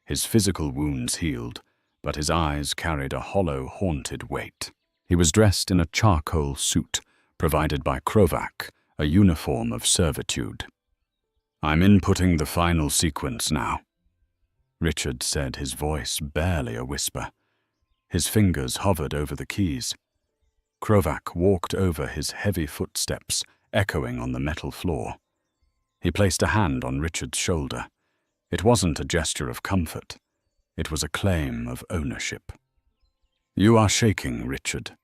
His physical wounds healed, but his eyes carried a hollow, haunted weight. He was dressed in a charcoal suit, provided by Krovac, a uniform of servitude. "I'm inputting the final sequence now," Richard said, his voice barely a whisper. His fingers hovered over the keys. Krovac walked over his heavy footsteps, echoing on the metal floor. He placed a hand on Richard's shoulder. It wasn't a gesture of comfort. It was a claim of ownership. "You are shaking, Richard,"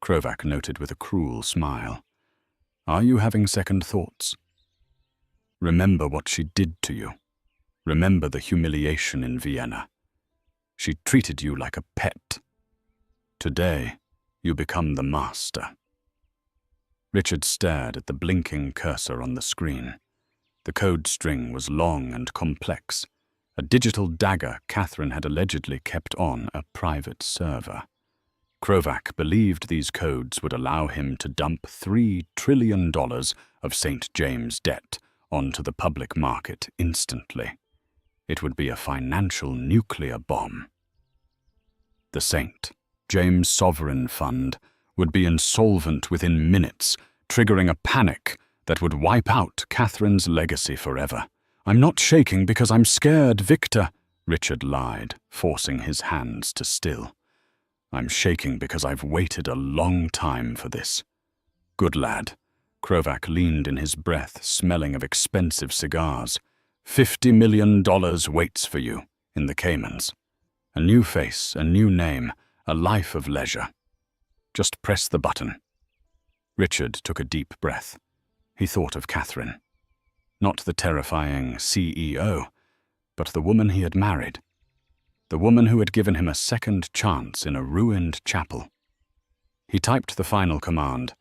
Krovac noted with a cruel smile. "Are you having second thoughts? Remember what she did to you. Remember the humiliation in Vienna. She treated you like a pet. Today, you become the master." Richard stared at the blinking cursor on the screen. The code string was long and complex, a digital dagger Catherine had allegedly kept on a private server. Krovac believed these codes would allow him to dump $3 trillion of St. James debt onto the public market instantly. It would be a financial nuclear bomb. The St. James Sovereign Fund would be insolvent within minutes, triggering a panic that would wipe out Catherine's legacy forever. "I'm not shaking because I'm scared, Victor," Richard lied, forcing his hands to still. "I'm shaking because I've waited a long time for this." "Good lad." Krovac leaned in his breath, smelling of expensive cigars. $50 million waits for you in the Caymans. A new face, a new name, a life of leisure. Just press the button. Richard took a deep breath. He thought of Catherine. Not the terrifying CEO, but the woman he had married. The woman who had given him a second chance in a ruined chapel. He typed the final command,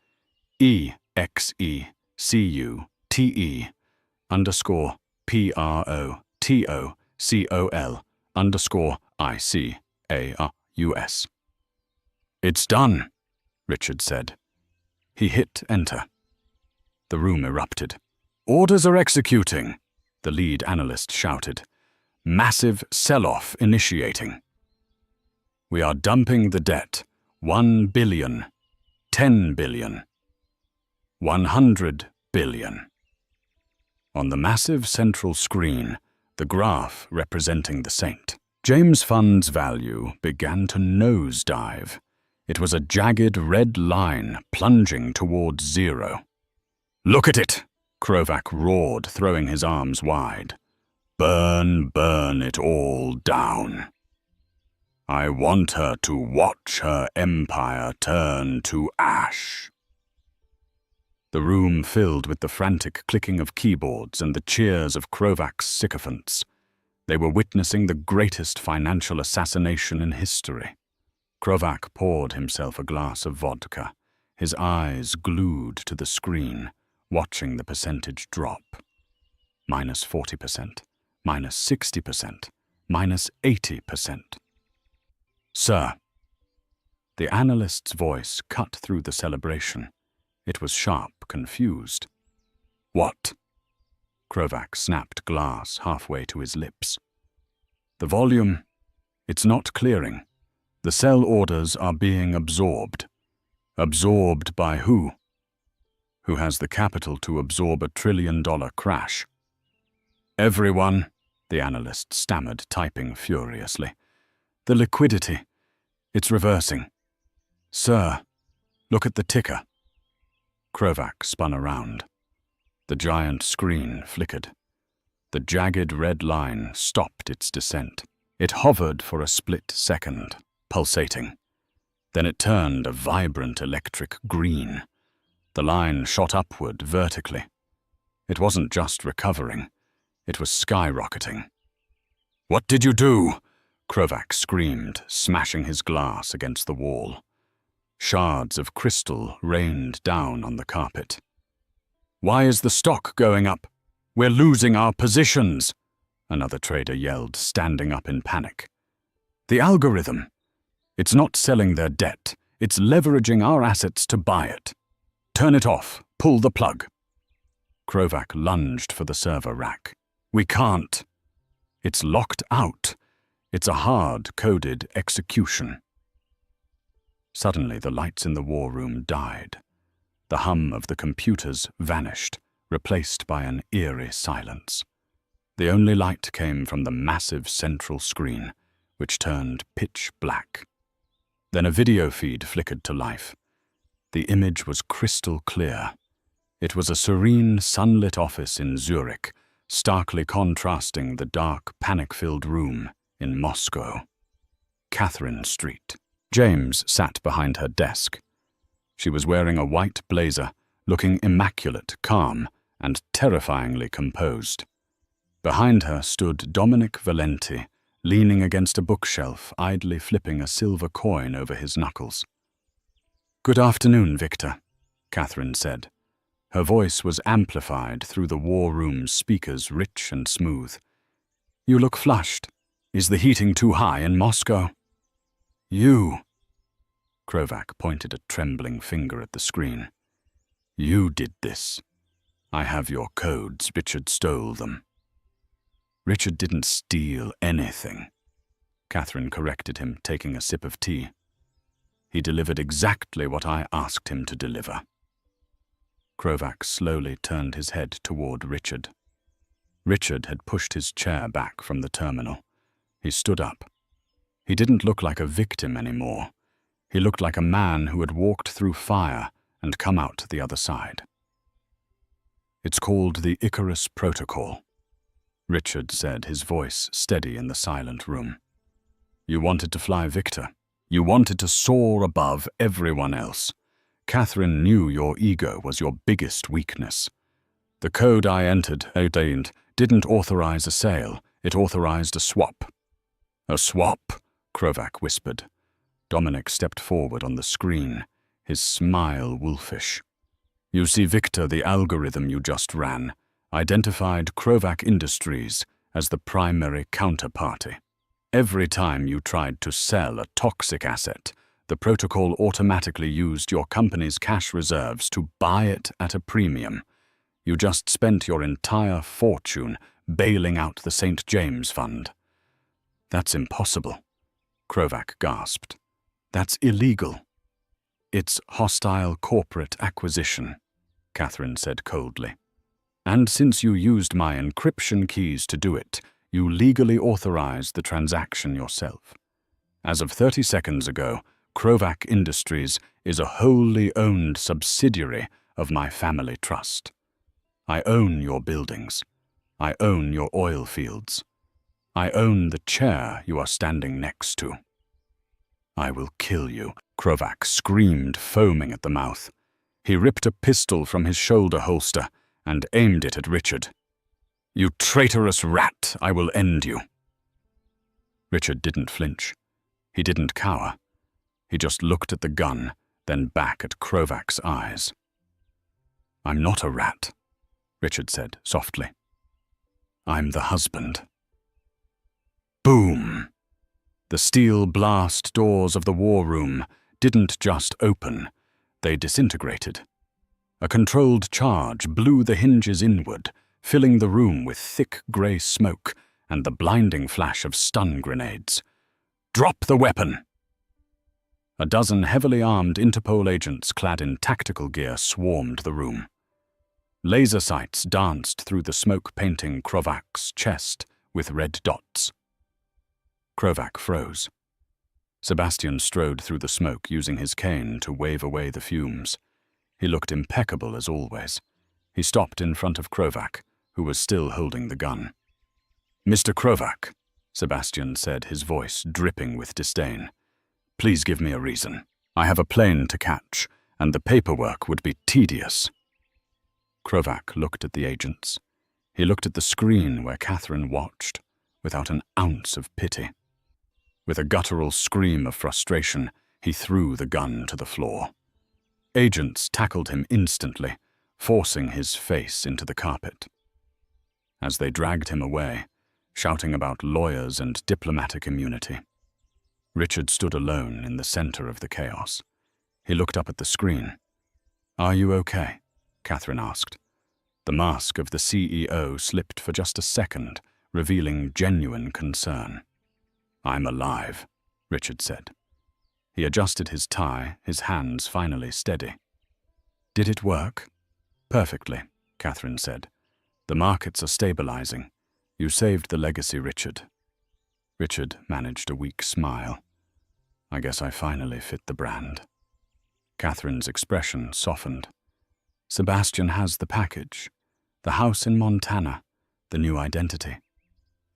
EXECUTOCOL_ICARUS. "It's done," Richard said. He hit enter. The room erupted. "Orders are executing," the lead analyst shouted. Massive sell-off initiating. We are dumping the debt. 1 billion, 10 billion, 100 billion. On the massive central screen, the graph representing the saint. James Fund's value began to nosedive. It was a jagged red line plunging towards zero. "Look at it!" Krovac roared, throwing his arms wide. "Burn, burn it all down. I want her to watch her empire turn to ash." The room filled with the frantic clicking of keyboards and the cheers of Krovac's sycophants. They were witnessing the greatest financial assassination in history. Krovac poured himself a glass of vodka, his eyes glued to the screen, watching the percentage drop. -40%, -60%, -80%. "Sir." The analyst's voice cut through the celebration. It was sharp, confused. "What?" Krovac snapped glass halfway to his lips. "The volume, it's not clearing. The sell orders are being absorbed." "Absorbed by who?" "Who has the capital to absorb a $1 trillion crash?" "Everyone," the analyst stammered, typing furiously. "The liquidity, it's reversing." "Sir, look at the ticker." Krovac spun around. The giant screen flickered. The jagged red line stopped its descent. It hovered for a split second, pulsating. Then it turned a vibrant electric green. The line shot upward vertically. It wasn't just recovering. It was skyrocketing. "What did you do?" Krovac screamed, smashing his glass against the wall. Shards of crystal rained down on the carpet. "Why is the stock going up? We're losing our positions," another trader yelled, standing up in panic. "The algorithm. It's not selling their debt. It's leveraging our assets to buy it. Turn it off. Pull the plug." Krovac lunged for the server rack. "We can't. It's locked out. It's a hard-coded execution." Suddenly, the lights in the war room died. The hum of the computers vanished, replaced by an eerie silence. The only light came from the massive central screen, which turned pitch black. Then a video feed flickered to life. The image was crystal clear. It was a serene, sunlit office in Zurich, starkly contrasting the dark, panic-filled room in Moscow. Catherine Street. James sat behind her desk. She was wearing a white blazer, looking immaculate, calm, and terrifyingly composed. Behind her stood Dominic Valenti, leaning against a bookshelf, idly flipping a silver coin over his knuckles. "Good afternoon, Victor," Catherine said. Her voice was amplified through the war room's speakers, rich and smooth. "You look flushed. Is the heating too high in Moscow?" "You," Krovac pointed a trembling finger at the screen. "You did this. I have your codes. Richard stole them." "Richard didn't steal anything," Catherine corrected him, taking a sip of tea. "He delivered exactly what I asked him to deliver." Krovac slowly turned his head toward Richard. Richard had pushed his chair back from the terminal. He stood up. He didn't look like a victim anymore. He looked like a man who had walked through fire and come out the other side. "It's called the Icarus Protocol," Richard said, his voice steady in the silent room. "You wanted to fly Victor. You wanted to soar above everyone else. Catherine knew your ego was your biggest weakness. The code I entered didn't authorize a sale. It authorized a swap." "A swap?" Krovac whispered. Dominic stepped forward on the screen, his smile wolfish. "You see, Victor, the algorithm you just ran identified Krovac Industries as the primary counterparty. Every time you tried to sell a toxic asset, the protocol automatically used your company's cash reserves to buy it at a premium. You just spent your entire fortune bailing out the St. James Fund. That's impossible, Krovac gasped. That's illegal. It's hostile corporate acquisition, Catherine said coldly. And since you used my encryption keys to do it, you legally authorized the transaction yourself. As of 30 seconds ago, Krovac Industries is a wholly owned subsidiary of my family trust. I own your buildings. I own your oil fields. I own the chair you are standing next to. I will kill you, Krovac screamed, foaming at the mouth. He ripped a pistol from his shoulder holster and aimed it at Richard. You traitorous rat, I will end you. Richard didn't flinch. He didn't cower. He just looked at the gun, then back at Krovac's eyes. I'm not a rat, Richard said softly. I'm the husband. Boom! The steel blast doors of the war room didn't just open, they disintegrated. A controlled charge blew the hinges inward, filling the room with thick grey smoke and the blinding flash of stun grenades. Drop the weapon! A dozen heavily armed Interpol agents clad in tactical gear swarmed the room. Laser sights danced through the smoke painting Krovac's chest with red dots. Krovac froze. Sebastian strode through the smoke using his cane to wave away the fumes. He looked impeccable as always. He stopped in front of Krovac, who was still holding the gun. Mr. Krovac, Sebastian said, his voice dripping with disdain. Please give me a reason. I have a plane to catch, and the paperwork would be tedious. Krovac looked at the agents. He looked at the screen where Catherine watched, without an ounce of pity. With a guttural scream of frustration, he threw the gun to the floor. Agents tackled him instantly, forcing his face into the carpet. As they dragged him away, shouting about lawyers and diplomatic immunity, Richard stood alone in the center of the chaos. He looked up at the screen. Are you okay? Catherine asked. The mask of the CEO slipped for just a second, revealing genuine concern. I'm alive, Richard said. He adjusted his tie, his hands finally steady. Did it work? Perfectly, Catherine said. The markets are stabilizing. You saved the legacy, Richard. Richard managed a weak smile. I guess I finally fit the brand. Catherine's expression softened. Sebastian has the package. The house in Montana, the new identity.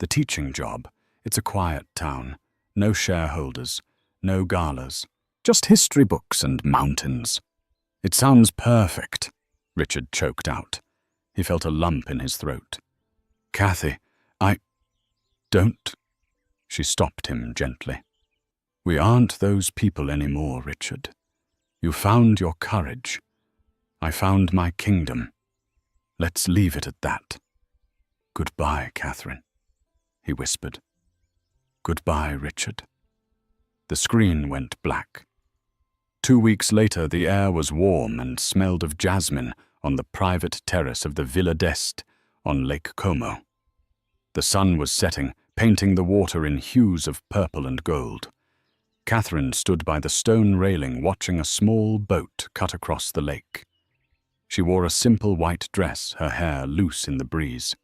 The teaching job, it's a quiet town. No shareholders, no galas, just history books and mountains. It sounds perfect, Richard choked out. He felt a lump in his throat. Kathy, don't. She stopped him gently. We aren't those people anymore, Richard. You found your courage. I found my kingdom. Let's leave it at that. Goodbye, Catherine, he whispered. Goodbye, Richard. The screen went black. 2 weeks later, the air was warm and smelled of jasmine on the private terrace of the Villa d'Este on Lake Como. The sun was setting, painting the water in hues of purple and gold. Catherine stood by the stone railing watching a small boat cut across the lake. She wore a simple white dress, her hair loose in the breeze.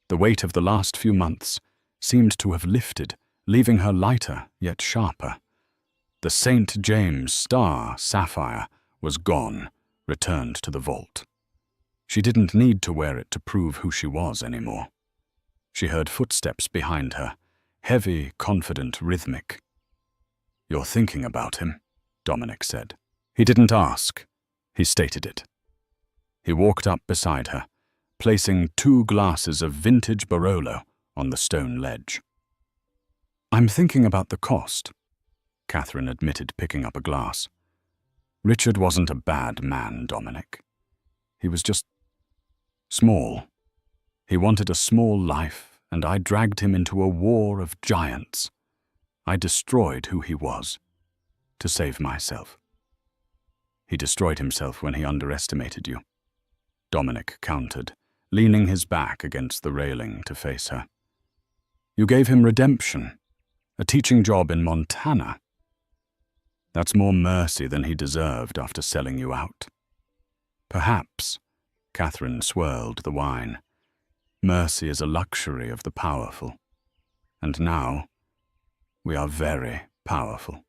The weight of the last few months seemed to have lifted, leaving her lighter yet sharper. The St. James star sapphire was gone, returned to the vault. She didn't need to wear it to prove who she was anymore. She heard footsteps behind her, heavy, confident, rhythmic. You're thinking about him, Dominic said. He didn't ask. He stated it. He walked up beside her, placing 2 glasses of vintage Barolo on the stone ledge. I'm thinking about the cost, Catherine admitted, picking up a glass. Richard wasn't a bad man, Dominic. He was just small. He wanted a small life, and I dragged him into a war of giants. I destroyed who he was, to save myself. He destroyed himself when he underestimated you, Dominic countered, leaning his back against the railing to face her. You gave him redemption, a teaching job in Montana. That's more mercy than he deserved after selling you out. Perhaps, Catherine swirled the wine, mercy is a luxury of the powerful. And now, we are very powerful.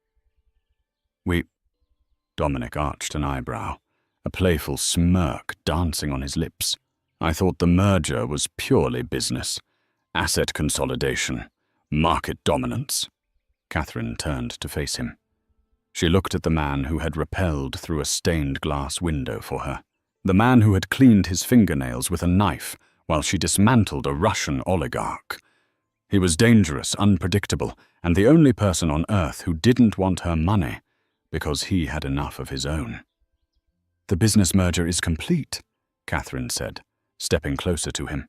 Dominic arched an eyebrow, a playful smirk dancing on his lips. I thought the merger was purely business, asset consolidation, market dominance. Catherine turned to face him. She looked at the man who had rappelled through a stained glass window for her, the man who had cleaned his fingernails with a knife while she dismantled a Russian oligarch. He was dangerous, unpredictable, and the only person on earth who didn't want her money because he had enough of his own. The business merger is complete, Catherine said, stepping closer to him.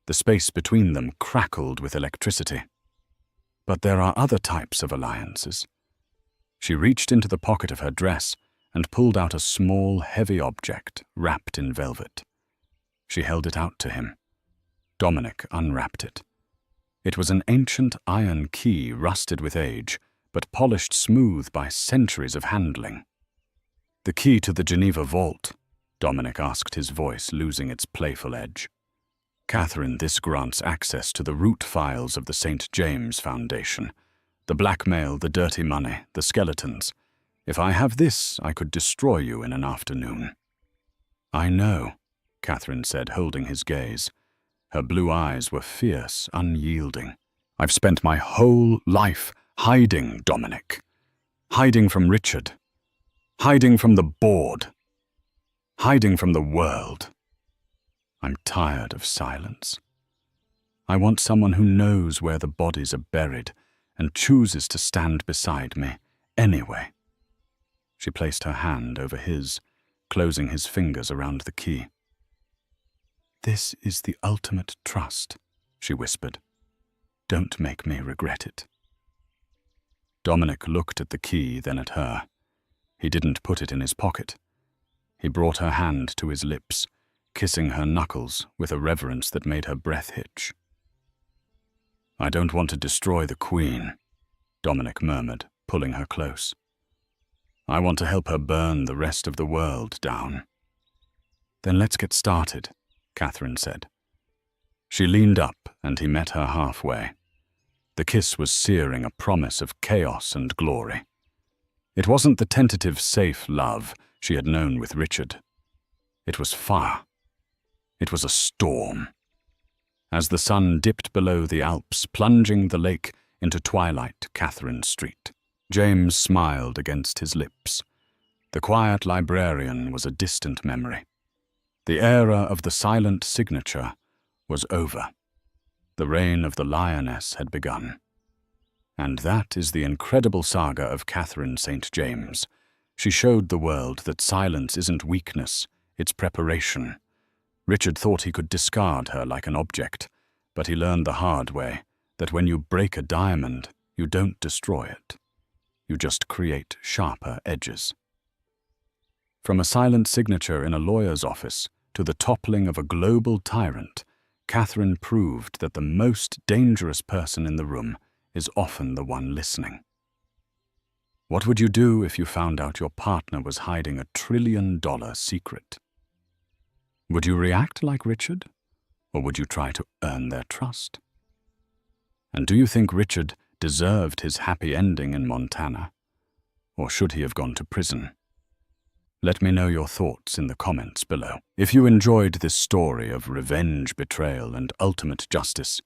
The space between them crackled with electricity. But there are other types of alliances. She reached into the pocket of her dress and pulled out a small, heavy object wrapped in velvet. She held it out to him. Dominic unwrapped it. It was an ancient iron key rusted with age, but polished smooth by centuries of handling. The key to the Geneva vault, Dominic asked, his voice losing its playful edge. Catherine, this grants access to the root files of the St. James Foundation. The blackmail, the dirty money, the skeletons. If I have this, I could destroy you in an afternoon. I know, Catherine said, holding his gaze. Her blue eyes were fierce, unyielding. I've spent my whole life hiding, Dominic. Hiding from Richard. Hiding from the board. Hiding from the world. I'm tired of silence. I want someone who knows where the bodies are buried and chooses to stand beside me anyway. She placed her hand over his, closing his fingers around the key. This is the ultimate trust, she whispered. Don't make me regret it. Dominic looked at the key, then at her. He didn't put it in his pocket. He brought her hand to his lips, kissing her knuckles with a reverence that made her breath hitch. I don't want to destroy the Queen, Dominic murmured, pulling her close. I want to help her burn the rest of the world down. Then let's get started, Catherine said. She leaned up and he met her halfway. The kiss was searing, a promise of chaos and glory. It wasn't the tentative, safe love she had known with Richard. It was fire. It was a storm. As the sun dipped below the Alps, plunging the lake into twilight Catherine Street, James smiled against his lips. The quiet librarian was a distant memory. The era of the silent signature was over. The reign of the lioness had begun. And that is the incredible saga of Catherine St. James. She showed the world that silence isn't weakness, it's preparation. Richard thought he could discard her like an object, but he learned the hard way that when you break a diamond, you don't destroy it. You just create sharper edges. From a silent signature in a lawyer's office to the toppling of a global tyrant, Catherine proved that the most dangerous person in the room is often the one listening. What would you do if you found out your partner was hiding $1 trillion secret? Would you react like Richard, or would you try to earn their trust? And do you think Richard deserved his happy ending in Montana, or should he have gone to prison? Let me know your thoughts in the comments below. If you enjoyed this story of revenge, betrayal, and ultimate justice,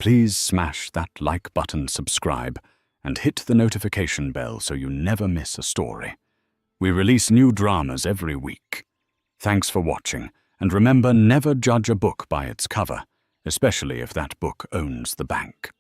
please smash that like button, subscribe, and hit the notification bell so you never miss a story. We release new dramas every week. Thanks for watching, and remember, never judge a book by its cover, especially if that book owns the bank.